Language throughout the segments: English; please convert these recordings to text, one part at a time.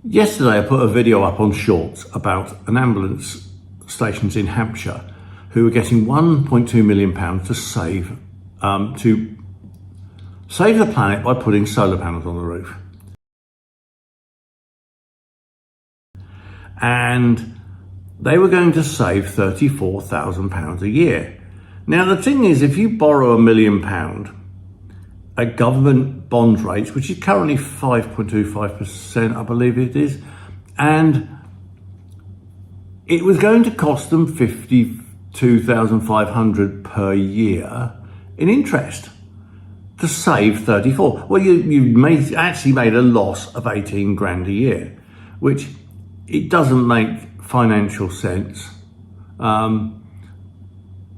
Yesterday I put a video up on Shorts about an ambulance stations in Hampshire who were getting £1.2 million to save the planet by putting solar panels on the roof. And they were going to save £34,000 a year. Now the thing is, if you borrow £1 million at government bond rates, which is currently 5.25%, I believe it is, and it was going to cost them $52,500 per year in interest to save 34. Well, you actually made a loss of 18 grand a year, which it doesn't make financial sense. All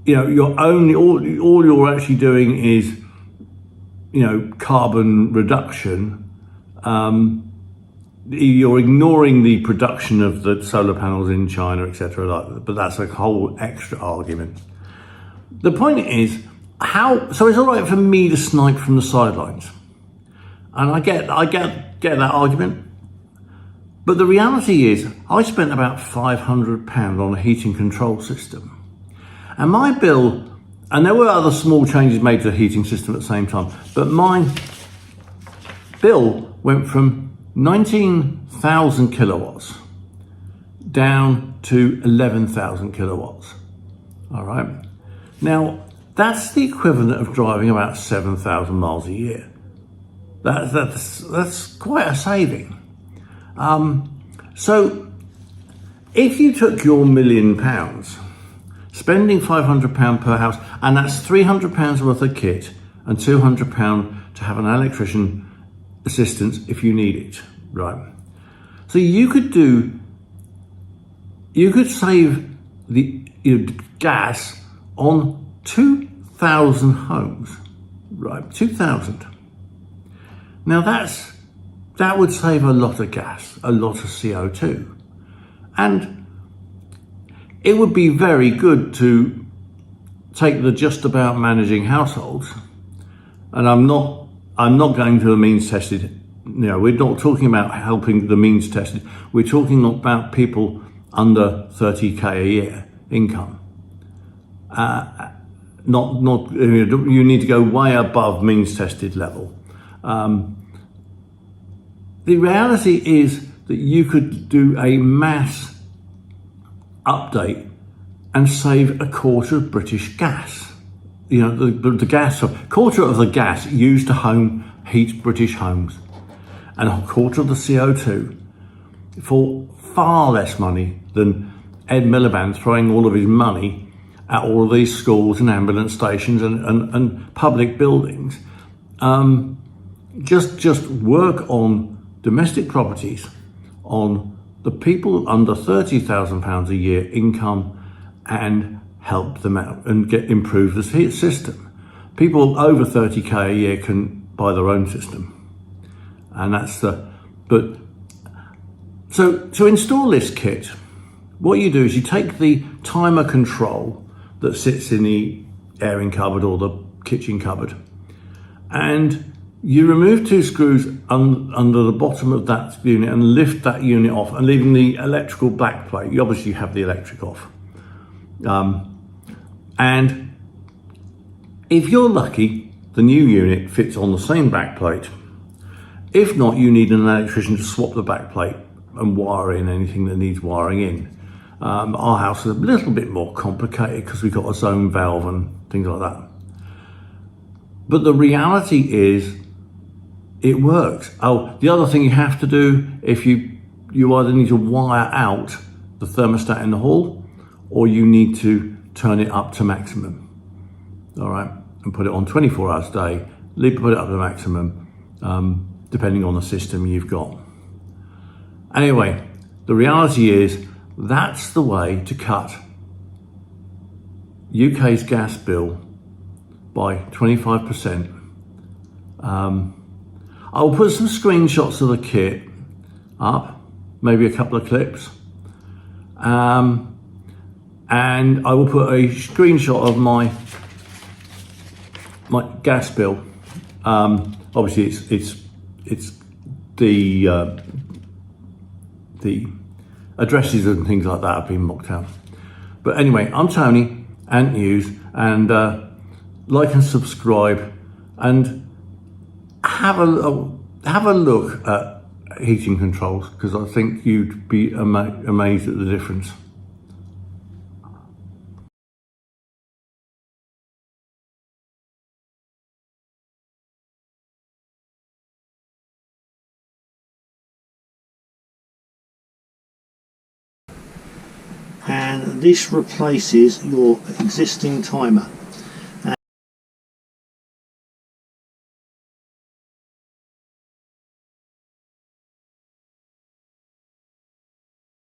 you're actually doing is, carbon reduction. You're ignoring the production of the solar panels in China, etc. But that's a whole extra argument. The point is, so it's all right for me to snipe from the sidelines, and I get that argument. But the reality is, I spent about £500 on a heating control system, and my bill. And there were other small changes made to the heating system at the same time, but my bill went from 19,000 kilowatts down to 11,000 kilowatts. All right. Now that's the equivalent of driving about 7,000 miles a year. That's quite a saving. So if you took your £1 million, spending £500 per house, and that's £300 worth of kit and £200 to have an electrician assistance if you need it, right? So you could save the gas on 2,000 homes, right? 2,000. Now that would save a lot of gas, a lot of CO2, and it would be very good to take the just about managing households, and I'm not going to the means tested. We're not talking about helping the means tested. We're talking about people under 30k a year income. You need to go way above means tested level. The reality is that you could do a mass update and save a quarter of British gas. The gas, a quarter of the gas used to heat British homes, and a quarter of the CO2 for far less money than Ed Miliband throwing all of his money at all of these schools and ambulance stations and public buildings. Just work on domestic properties, on the people under £30,000 a year income, and help them out and improve the system. People over 30k a year can buy their own system, and so to install this kit, what you do is you take the timer control that sits in the airing cupboard or the kitchen cupboard, and you remove two screws under the bottom of that unit and lift that unit off, and leaving the electrical back plate. You obviously have the electric off. And if you're lucky, the new unit fits on the same back plate. If not, you need an electrician to swap the back plate and wire in anything that needs wiring in. Our house is a little bit more complicated because we've got a zone valve and things like that. But the reality is, it works. Oh, the other thing you have to do, if you either need to wire out the thermostat in the hall, or you need to turn it up to maximum. All right, and put it on 24 hours a day. Put it up to maximum, depending on the system you've got. Anyway, the reality is that's the way to cut UK's gas bill by 25%. I'll put some screenshots of the kit up, maybe a couple of clips, and I will put a screenshot of my gas bill. Obviously, it's the the addresses and things like that have been mocked out. But anyway, I'm Tony, Ant News, and like and subscribe, and have a look at heating controls, because I think you'd be amazed at the difference. And this replaces your existing timer.